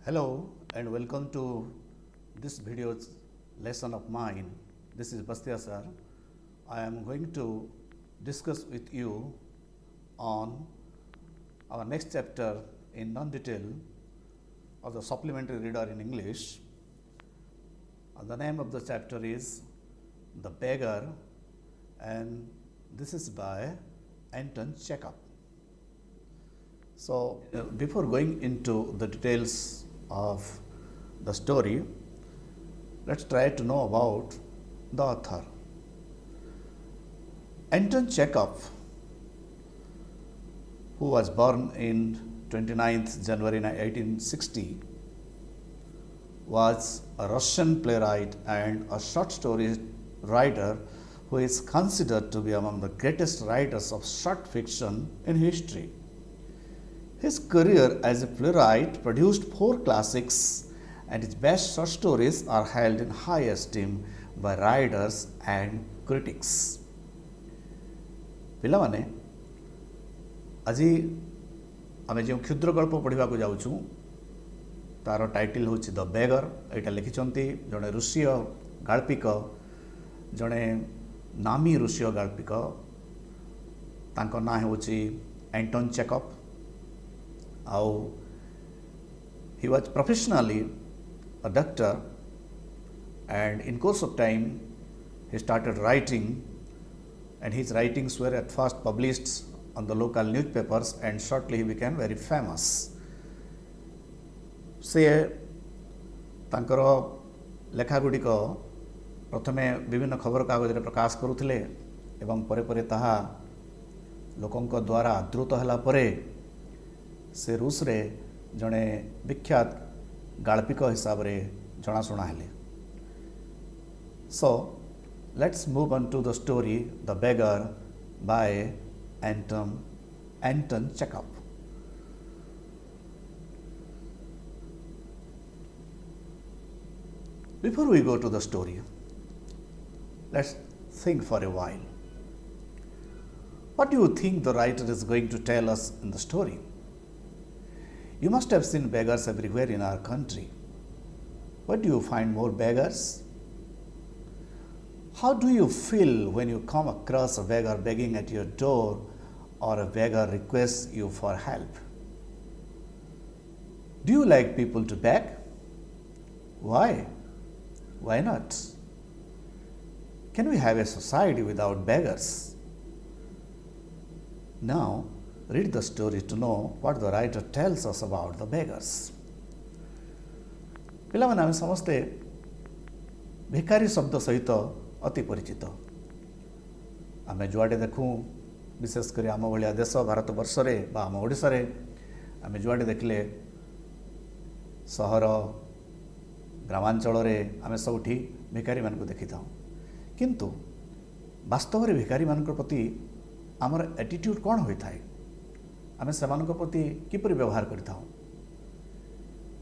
Hello and welcome to this video's lesson of mine. This is Bastia sir. I am going to discuss with you on our next chapter in non-detail of the supplementary reader in English. The name of the chapter is The Beggar, and this is by Anton Chekhov. So, before going into the details of the story, let's try to know about the author. Anton Chekhov, who was born in 29th January 1860, was a Russian playwright and a short story writer who is considered to be among the greatest writers of short fiction in history. His career as a playwright produced 4 classics, and his best short stories are held in high esteem by writers and critics. पिलामाने আজি आमे जो क्षुद्र गल्प पढ़ा जाऊँ तार title हूँ the beggar. यहाँ लिखिंट जड़े रूसीय गाल्पिक, जड़े नामी रूसीय गाल्पिक, तांको ना हूँ एंटन Chekhov. He was professionally a doctor, and in course of time he started writing, and his writings were at first published on the local newspapers, and shortly he became very famous. से तांकर लेखा गुड़िक प्रथमे विभिन्न खबर कागज रे प्रकाश करुथिले एवं परे परे ताहा लोकंक द्वारा आदृत हला परे से रूस रे जड़े विख्यात गाल्पिक हिसाब रे जनाशुना हेले। So let's move on to the story the beggar by Anton Chekhov. Before we go to the story, let's think for a while. What do you think the writer is going to tell us in the story? You must have seen beggars everywhere in our country. Where do you find more beggars? How do you feel when you come across a beggar begging at your door or a beggar requests you for help? Do you like people to beg? Why? Why not? Can we have a society without beggars? Now, read the story to know what the writer tells us about the beggars. पिलामाने आमे समस्ते भिखारी शब्द सहित अति परिचित। आमे जुआडे देखूँ, विशेषकर आम भाया देश भारत वर्ष रे बा आम ओडिशा रे आमे जुआडे देखले सहर ग्रामांचल रे आमे सबुठी भिखारी मान को देखि थाउ, किंतु वास्तव रे भिखारी मान प्रति आमर एटीट्यूड कौन होई थाए? आमे सेमान प्रति किपरि व्यवहार करिथाउ?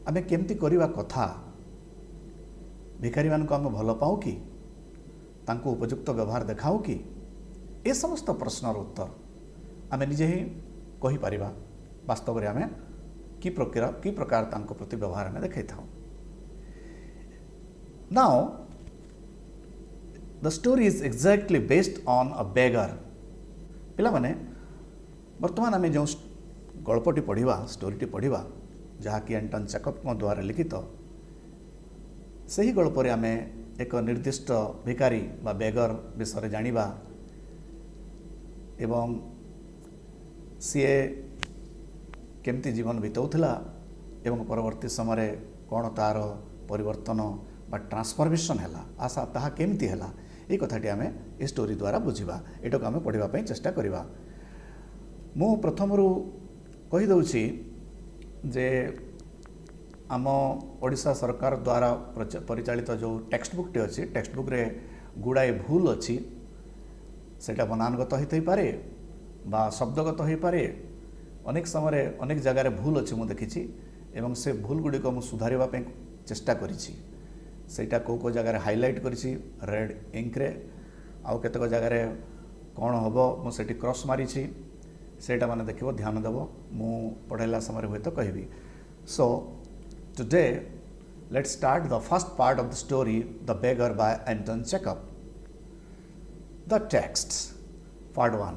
आमे केमती करिवा कथा? भिखारी मान को आमे भल पाऊ कि तांको उपयुक्त व्यवहार देखाऊ कि? ए समस्त प्रश्नर उत्तर आमे निजे ही कहि परिबा। वास्तव रे आमे कि प्रकार तांको प्रति व्यवहार आमे देखै थाउ। Now, the story is exactly based on a beggar. पिला माने वर्तमान आमे जो गल्पटी पढ़िबा, स्टोरीटी पढ़िबा, जहा कि एंटन चेखव द्वारा लिखित, सही गल्प रे आमे एक निर्दिष्ट भिखारी बा बेगर विषय जानिबा एवं सीए केमती जीवन बिताउथिला एवं परवर्ती समय कौन तार परिवर्तन बा ट्रांसफॉर्मेशन हैला आशा ताहा केमती हैला ए कथाटी आमे ए स्टोरी द्वारा बुझिबा। एटा को आमे पढ़िबा पई चेष्टा करिबा। मु प्रथमरु कहि दउछि जे आम ओडिशा सरकार द्वारा परिचालित जो टेक्स्ट बुक टे अछि, टेक्स्ट बुक रे गुड़ाए भूल अछि। सेटा बनानगत होई पारे बा शब्दगत होई पारे। अनेक समय अनेक जगार भूल अछि मु देखिछि एवं से भूल गुडी को मु सुधारिबा पई चेष्टा करिछि। सेटा को जगार हाइलाइट करिछि रेड इंक रे, आउ केतक जगार कौन हबो मु सेठी क्रॉस मारिछि। सेटा माने देखिबो, ध्यान देबो, मु पढ़ाइला समय हुए तो कहबी। सो Today, let's start the first part of the story, The Beggar by Anton Chekhov. The text, part 1.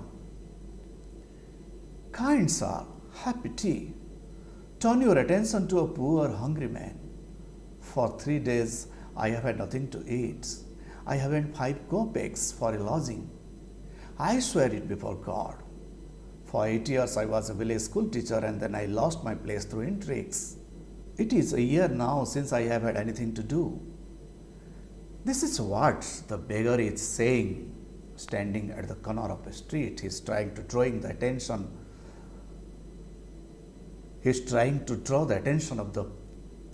Kind sir, have pity. Turn your attention to a poor, hungry man. For 3 days, I have had nothing to eat. I haven't 5 kopecks for a lodging. I swear it before God. For 8 years, I was a village school teacher and then I lost my place through intrigues. It is a year now since I have had anything to do. This is what the beggar is saying, standing at the corner of a street. He is trying to draw the attention. He is trying to draw the attention of the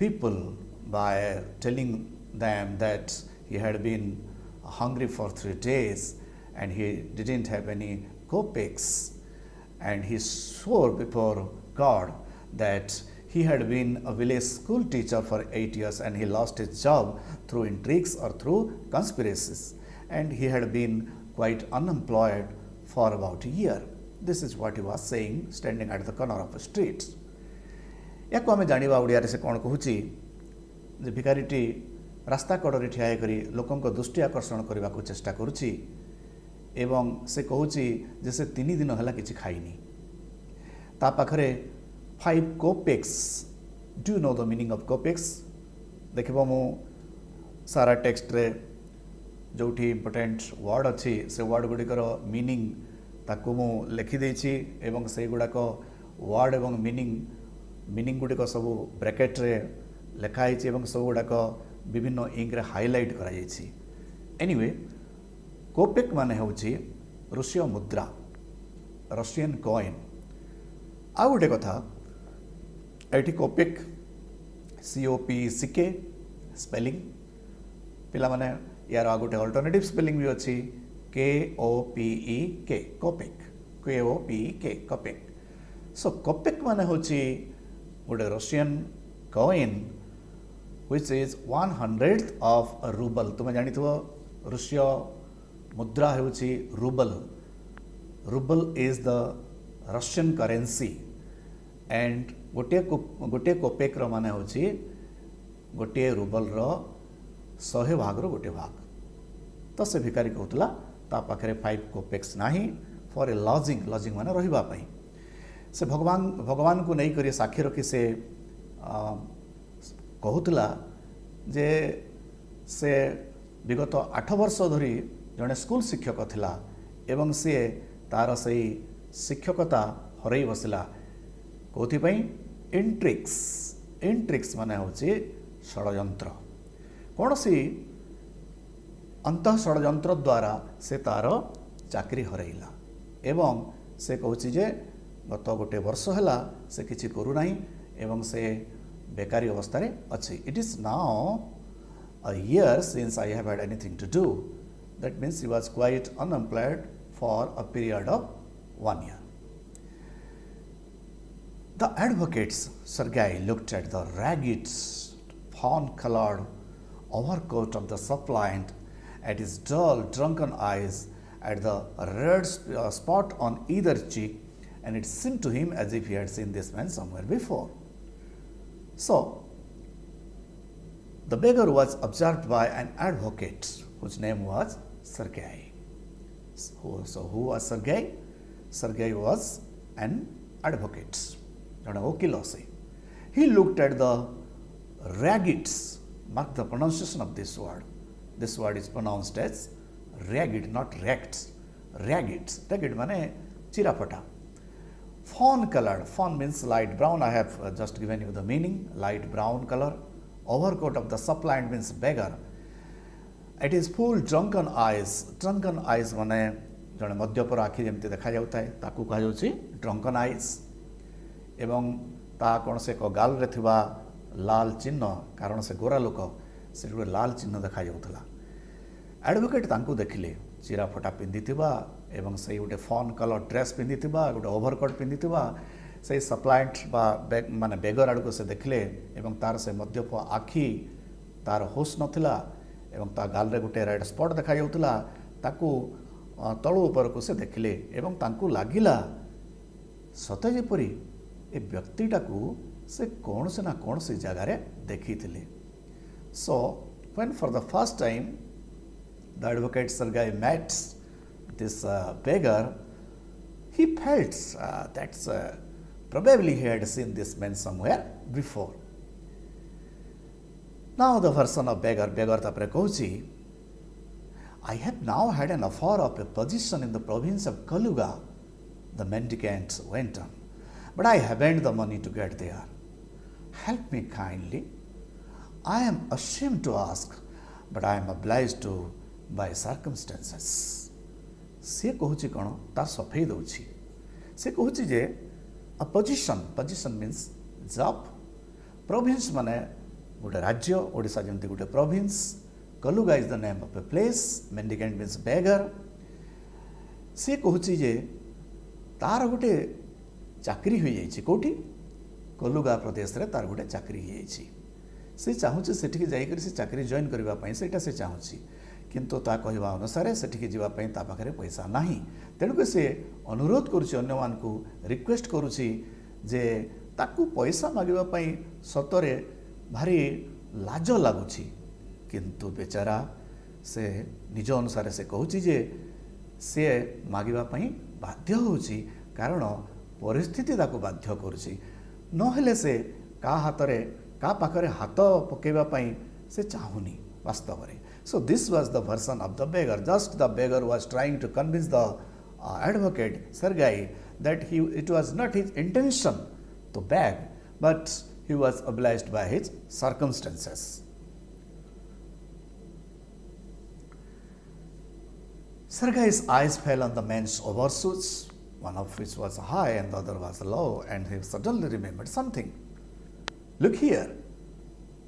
people by telling them that he had been hungry for 3 days and he didn't have any kopecks, and he swore before God that he had been a village school teacher for 8 years and he lost his job through intrigues or through conspiracies, and he had been quite unemployed for about a year. This is what he was saying, standing at the corner of a street. या को आम जाना ओडिया से कौन कहूँ जे भिखारीटी रास्ता कड़े ठिया कर लोक दृष्टि आकर्षण करने को चेष्टा करुच्ची एवं से कहूँ जे से 3 दिन है कि खाईनी ता पाखरे 5 kopecks. Do you know the meaning of kopecks? देखो मु सारा टेक्स्ट रे जोठी इम्पोर्टेंट वर्ड अच्छी से वर्ड गुड़िकर मीनिंग ताकू मु लिखिदे एवं से गुड़ाक वर्ड एवं मीनिंग गुड़िक सब ब्रैकेट रे लिखाई सब गुड़ाक विभिन्न इंक रे हाइलाइट करा जायछि. एनीवे कोपेक माने होछि रूसीय मुद्रा, रशियन कॉइन. आ गोटे कथा एटी कोपेक COPECK स्पेलिंग पिला माने यार आ गोटे अल्टरनेटिव स्पेलिंग भी अच्छी KOPEK कोपेक, KOPEK कोपेक. सो कोपेक माने होछि गोटे Russian coin which is 1/100th of a ruble. तुम जानी थो रूसीय मुद्रा होछि rouble. Rouble is the Russian currency and गोटे कोपेक रो माने होछि गोटे रूबल रो 100 भाग रो गोटे भाग. तो से भिखारी कहतला ता पाखरे 5 कोपेक्स नाही फॉर ए लॉजिंग. लॉजिंग माने रहिबा पई. से भगवान को नहीं करी साक्षी रखी से कहतला जे से विगत 8 वर्ष धरी जड़े स्कूल शिक्षक थिला एवं सी तार से शिक्षकता हरई बसला कौथिपाई इंट्रिक्स. इंट्रिक्स माने होछि षडयंत्र. कौन सी अंत षडयंत्र द्वारा से तार चाकरी हरईला एवं से कहछि जे गत गोटे वर्ष है से किछि करू नाही एवं से बेकारी अवस्था रे अछि. It is now a year since I have had anything to do. That means he was quite unemployed for a period of 1 year. The advocates Sergei looked at the ragged, fawn-colored overcoat of the suppliant, at his dull, drunken eyes, at the red spot on either cheek, and it seemed to him as if he had seen this man somewhere before. So, the beggar was observed by an advocate whose name was Sergei. So who was Sergei? Sergei was an advocate. He looked at the raggeds. Mark the pronunciation of this word. This word is pronounced as ragged, not ragged. Ragged. Ragged means chirapata. Fawn colored. Fawn means light brown. I have just given you the meaning. Light brown color. Overcoat of the suppliant means beggar. It is full drunken eyes. Drunken eyes माने जड़े मद्यपर आखि जमती देखा जाता है ताकू कहा जाउछि drunken eyes. एवं ता कौन से को गाल रे थिबा लाल चिन्ह कारण से गोरा लोक से लाल चिन्ह देखा जाउतला. एडवोकेट तांकू देखिले चिरा फटा पिंधिथिबा एवं से गोटे फॉन कलर ड्रेस पिंधिथिबा गोटे ओवरकोट पिंधिथिबा से सप्लायंट माने बेगर आड़ को से देखले एवं तार से मद्यप आखि तार होश नथिला एवं ता गाल रे गोटे रेड स्पॉट देखा जाउतला ताकू तळु ऊपर को से देखले एवं तांकू लागिला सते जेपरी ए व्यक्तिटा को से कौन से ना कौन सी जगह रे देखी थिले. So when for the first time the advocate Sergei met this beggar, he felt that probably he had seen this man somewhere before. Now the version of beggar tapre kohuchi, I have now had an offer of a position in the province of Kaluga, the mendicant went on, but I haven't the money to get there. Help me kindly. I am ashamed to ask, but I am obliged to by circumstances. से कहूची कौन तार सफेई दौची. से कहूची जे a position means job. Province माने गोटे राज्य, ओडिशा जमती गोटे province. Kaluga is the name of a place. Mendicant means beggar. से कहूची जे तार गोटे चाकरी हुई जाइछि. कोठी कलुगा प्रदेश रे तार गोटे चाकरी हुई जाइछि. से चाहूची सेठिक जाइकरी से चाकरी जॉइन करबा पई सेटा से चाहूची, किंतु ता कहवा अनुसार सेठिक जीवा पई ता पाखरे पैसा नाही. तेणुक से अनुरोध करुछि, अन्य मान को रिक्वेस्ट करुछि जे ताकू पैसा मागिबा पई सतरे भारी लाज लागुछि. किंतु बेचारा से निज अनुसार से कहूछि जे से मागिबा पई बाध्य होछि, कारण परिस्थिति ताकू बाध्य करुछि. नहेले से का हातरे का पाखरे हाथ पकेबा पई से चाहुनी वास्तव रे. So this was the version of the beggar. Just the beggar was trying to convince the advocate Sergei that it was not his intention to beg, but he was obliged by his circumstances. Sergei's eyes fell on the man's overshoes, one of which was high and the other was low, and he suddenly remembered something. Look here.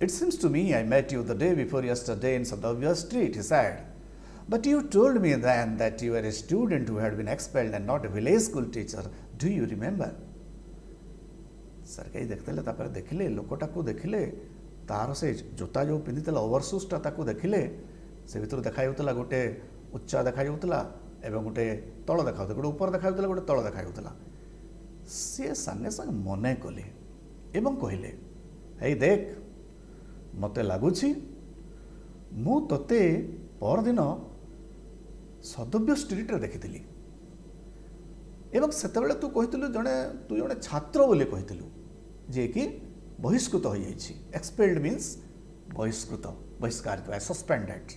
It seems to me I met you the day before yesterday in Sadovya Street, he said. But you told me then that you were a student who had been expelled and not a village school teacher. Do you remember? Sergei देखते तापर देखिले लोकटा को देखिले तार से जोता जो पिंधितला ओवरशूजटा ताको देखिले से भितर देखा जाउतला गोटे उच्चा देखा जाउतला एवं गोटे तळ देखा जाउतला गोटे ऊपर देखा जाउतला गोटे तळ देखा जाउतला. से संगे संग मने कले एवं कहिले, हे देख मते लगुछि मु तोते परदिन सदव्य स्ट्रीट रे देखिथिली एवं सेतेबेले तू कहिथिलु तू जणे छात्र बोली कहिथिलु जे कि बहिष्कृत हो जाइछि. एक्सपेल्ड मीन्स बहिष्कृत, बहिष्कारित, सस्पेंडेड.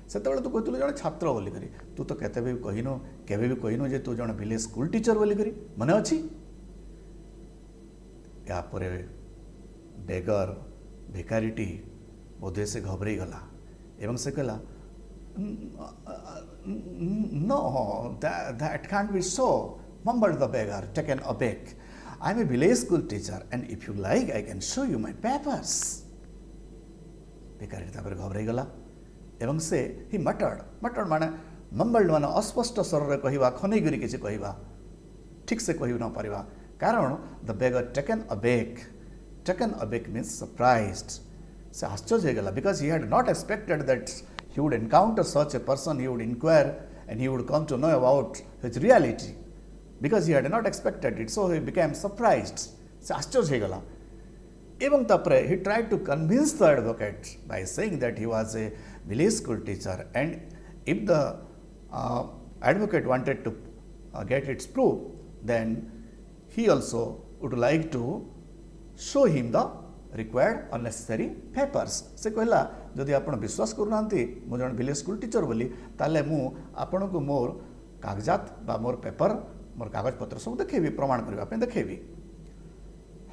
सेतेबेले तू कहिथिलु जणे छात्र बोली करी. तू तो केते भी कहिनो केबे भी कहिनो जे तू जणे विलेज स्कूल टीचर बोली करी मने अछि. या परे बेगर भिकारीटी बोधे से घबराई गला एवं से कहला, know that can't be so, mumbled the beggar, taken aback. I am a village school teacher and if you like I can show you my papers. भिकारी तापर घबराई गला एवं से ही मटर्ड माने मम्बल्ड माने अस्पष्ट स्वर रे कहिबा, खनै करी किछि कहिबा, ठीक से कहि न परिबा. कारण the beggar taken aback means surprised. से आश्चर्य हो गला, because he had not expected that he would encounter such a person, he would inquire and he would come to know about his reality, because he had not expected it, so he became surprised. से आश्चर्य हो गला एवं तापरे he tried to convince the advocate by saying that he was a village school teacher, and if the advocate wanted to get its proof, then he also would like to show him the required unnecessary papers. से कहला जदि आपण विश्वास करूनांती मो जण village school teacher बोली ताले मु आपण को मोर कागजात बा मोर पेपर मोर कागज पत्र सब देखेबी, प्रमाण करबा पे देखेबी.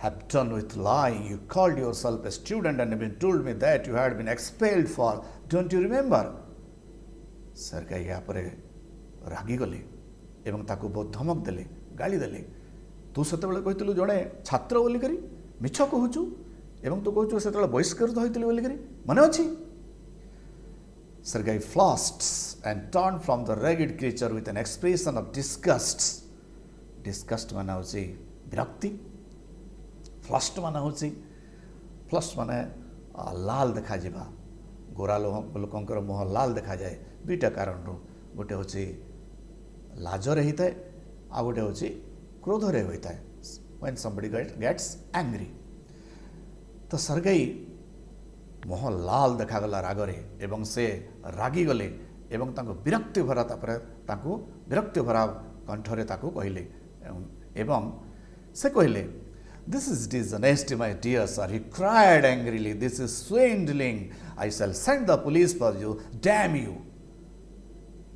Have done with lying. You called yourself a student and even told me that you had been expelled for. Don't you remember? सरकार या परे रागी गले एवं ताकू बहुत धमक देले, गाली देले. तू सेतेबेले कहितलु जणे छात्र बोली करी मिछ कहूचु एवं तू कहूचु सेतेबेले बहिष्कृत होइतली बोली करी मने अछि. Sergei flushed and turned from the ragged creature with an expression of disgust. Disgust माने होछि विरक्ति, फ्लस्ट माने लाल देखा जिबा, गोरा लोकंकर मुह लाल देखा जाए. दुईटा कारण रो, गोटे होछि लाजरे होइताए आ गोटे होछि क्रोधरे होइताए. When somebody gets angry. तो सरगाई मुह लाल देखागला रागरे एवं से रागी गले एवं तांको विरक्ति भरा तापर तांको विरक्ति भरा कंठरे ताको कहले एवं से कहले This is dishonesty, my dear sir. He cried angrily. This is swindling. I shall send the police for you. Damn you.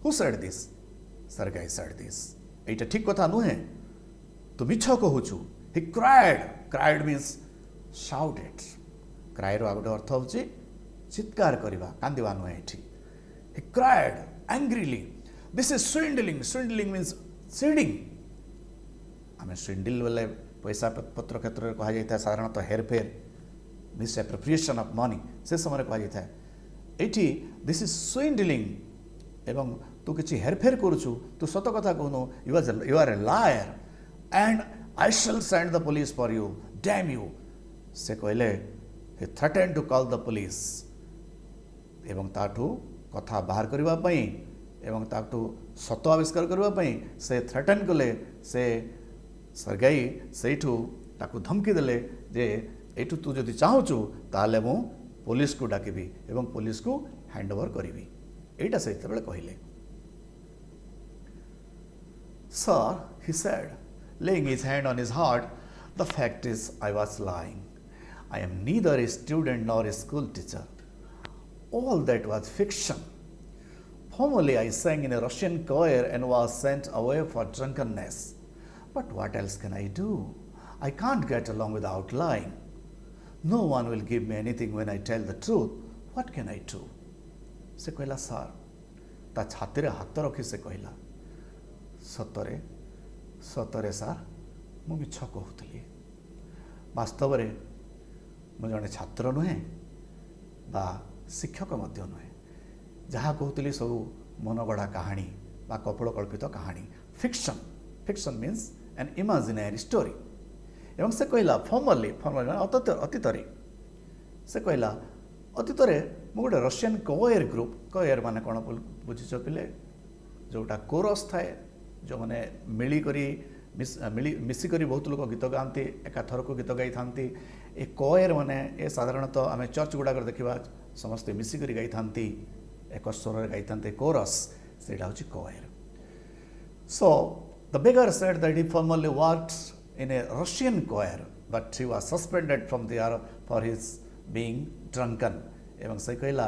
Who said this? Sergei said this. Eita ठीक कथा नुहे तो मिछ कहूछु. He cried. Cried means shouted. Cry रो आगोटे अर्थ होची चित्कार करिबा कांदिबा नुहे एठी. He cried angrily. This is swindling. Swindling means cheating. आमे swindle वाले पैसा पत्र क्षेत्र में कहा जाता है साधारणतः हेरफेर मिस एप्रोप्रिएशन ऑफ मनी से समय कहा जाता है एठी दिस इज स्विंडलिंग एवं तू किसी हेरफेर करुचु तू सत कथा कहनु you are a liar and I shall send the police for you damn you से कहले he threatened to call the police एवं ताठू कथा बाहर करबा पई एवं ताठू सत आविष्कार करबा पई से थ्रेटन कले से सरगाई सेठू ताकू धमकी देले जे एठू तू जदि चाहूचु ताले मु पुलिस को डाकिबी एवं पुलिस को हैंड ओवर करिबी एटा से बेले कहले sir he said laying his hand on his heart the fact is I was lying I am neither a student nor a school teacher all that was fiction formerly I sang in a Russian choir and was sent away for drunkenness. But what else can I do? I can't get along without lying. No one will give me anything when I tell the truth. What can I do? से कहला sir ता छाती हाथ रखी से कहला सतरे सतरे सर मु मिछ कहूली वास्तव में मु जड़े छात्र नुहे बा शिक्षक मध्य नुहे जहाँ कहूली सब मनगढ़ा कहानी बा कपोलकल्पित कहानी fiction fiction means an imaginary story एवं से कहला फॉर्मली अतीत से कहला अतीत मु गोटे रशियन कोयर ग्रुप कोयर माने कौन बुझीच पिले जोटा कोरस थाए जो मैंने मिसिकरी बहुत लोग गीत गाती एकाथर को गीत गाई था ए कोयर माने ए साधारणतः आम चर्च गुड़ाक देखा समस्ते मिसिकरी गाई था एक स्वर गाई था कोरस से कोयर सो The beggar said that he formerly worked in a Russian choir, but he was suspended from there for his being drunken. एवं से कहला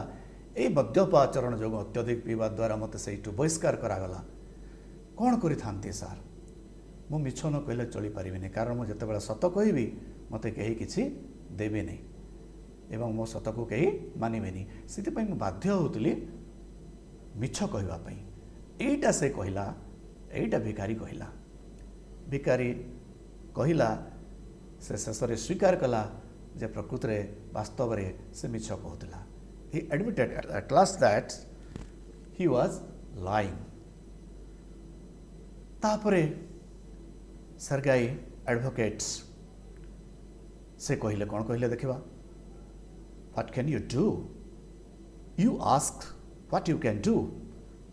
ए मद्यप आचरण जो अत्यधिक पीवा द्वारा मत से बहिष्कार करागला कौन करी थांती सर मु मिछ न कहले चली पारिबिनी कारण मु जते बेला सत कहबी मते केही किछि देबे नै एवं मो सत को केही मानिबेनी सिति पई मु बाध्य होतली मिछ कहबा पई एटा से कहला एटा भिकारी कहला भिकारी कहला से शेष स्वीकार कला जे प्रकृत में वास्तव में से मिछ कहला he admitted at last that he was lying तापरे सरगाई एडवोकेट्स से कहले कौन कहले देखिबा what can you do you ask what you can do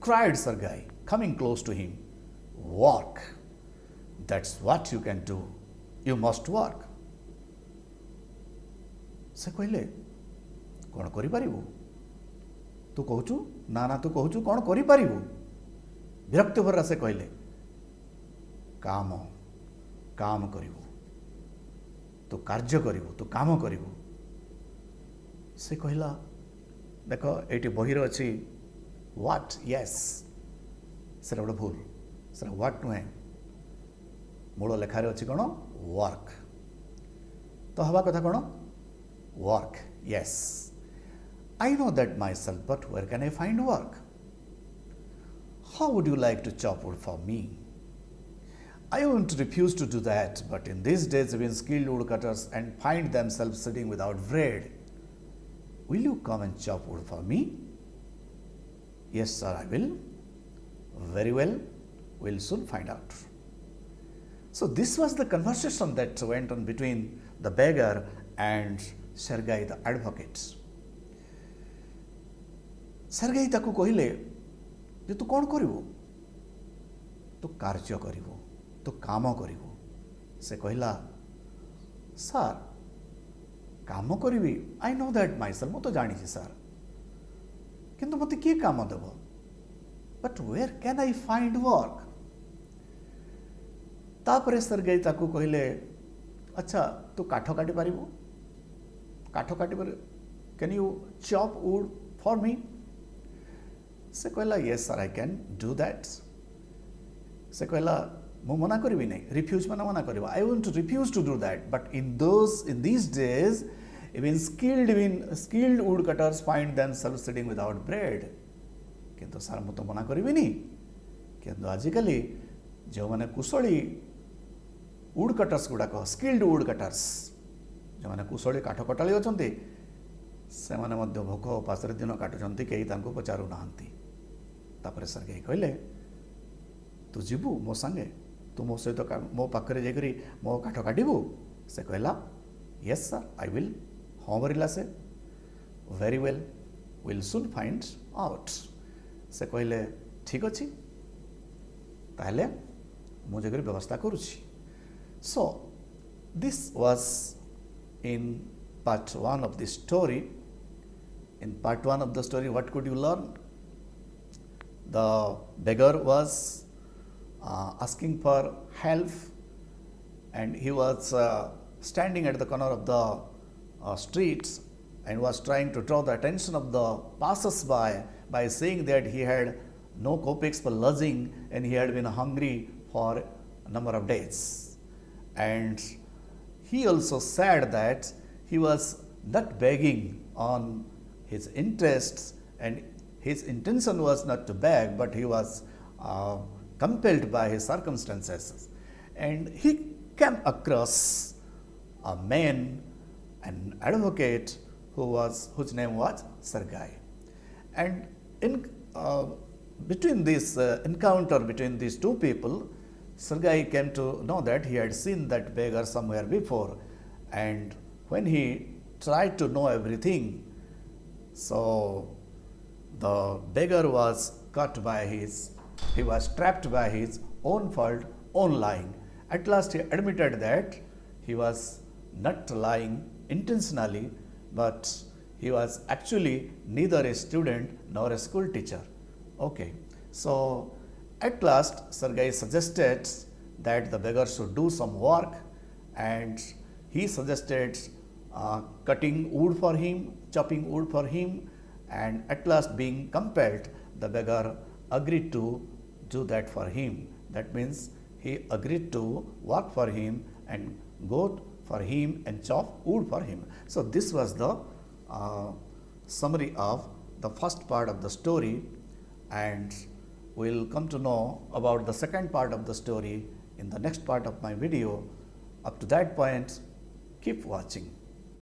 cried Sergei coming close to him work that's what you can do you must work से कहले कौन करि पारिबु तू कहूचु ना ना तू कहूचु कौन करि पारिबु विरक्ति भरा से कहले काम काम करिबु तू कार्य करिबु तू काम करिबु से कहला देखो एटी बहिर अछि व्हाट यस से गोटे भूल सर व्हाट नुहे मूल लेखार अच्छी कौन वर्क तो हवा कथा कौन work yes I know that myself but where can I find work how would you like to chop wood for me I won't refuse to do that but in this days when skilled would cutters and find themselves sitting without bread will you come and chop wood for me yes sir I will very well we'll soon find out. So this was the conversation that went on between the beggar and Sergei the advocate. Sergei ताकू कहले जे तू कौन करिवो तू कार्य करिवो तू काम करिवो से कहला सर काम करी I know that myself मुझे जानी सर किंतु मत किए काम देव but where can I find work तापर सर्गेई ताकू कहले अच्छा तू काठ काटी पार काठ काटी पार can you chop wood for me से कहला yes sir I can do that से कहला मु मना करी नहीं रिफ्यूज मैंने मना कर I want to refuse to do that but in these days even skilled woodcutters find themselves sitting without bread किंतु सर मु तो मना करी किंतु आजिकली जो मैंने कुशली वुड कटर्स गुड़ाक स्किल्ड वुड कटर्स जो मैंने कुशली काठ कटाली अच्छा से मैंने भोक उपास दिन काटुंट कई पचारू ना सर कहीं कहले तू जीवु मो सांगे तू मो सहित मो पाखे जाकरी मो काठ काटबू से कहला यस सर आई विल हाँ बोला से very well will soon find out से कहले ठीक अच्छे ताहले मुझे व्यवस्था करुच्ची so this was in part 1 of the story in part 1 of the story what could you learn the beggar was asking for help and he was standing at the corner of the streets and was trying to draw the attention of the passers-by saying that he had no kopecks for lodging and he had been hungry for a number of days. And he also said that he was not begging on his interests and his intention was not to beg but he was compelled by his circumstances. And he came across a man, an advocate whose name was Sergei. And in between this encounter between these two people, Sergei came to know that he had seen that beggar somewhere before, and when he tried to know everything, so the beggar was he was trapped by his own fault, own lying. At last he admitted that he was not lying intentionally, but he was actually neither a student nor a school teacher. Okay, so at last Sergei suggested that the beggar should do some work, and he suggested cutting wood for him, chopping wood for him, and at last being compelled, the beggar agreed to do that for him. That means he agreed to work for him and go for him and chop wood for him. So this was the summary of the first part of the story, and we'll come to know about the second part of the story in the next part of my video. Up to that point, keep watching.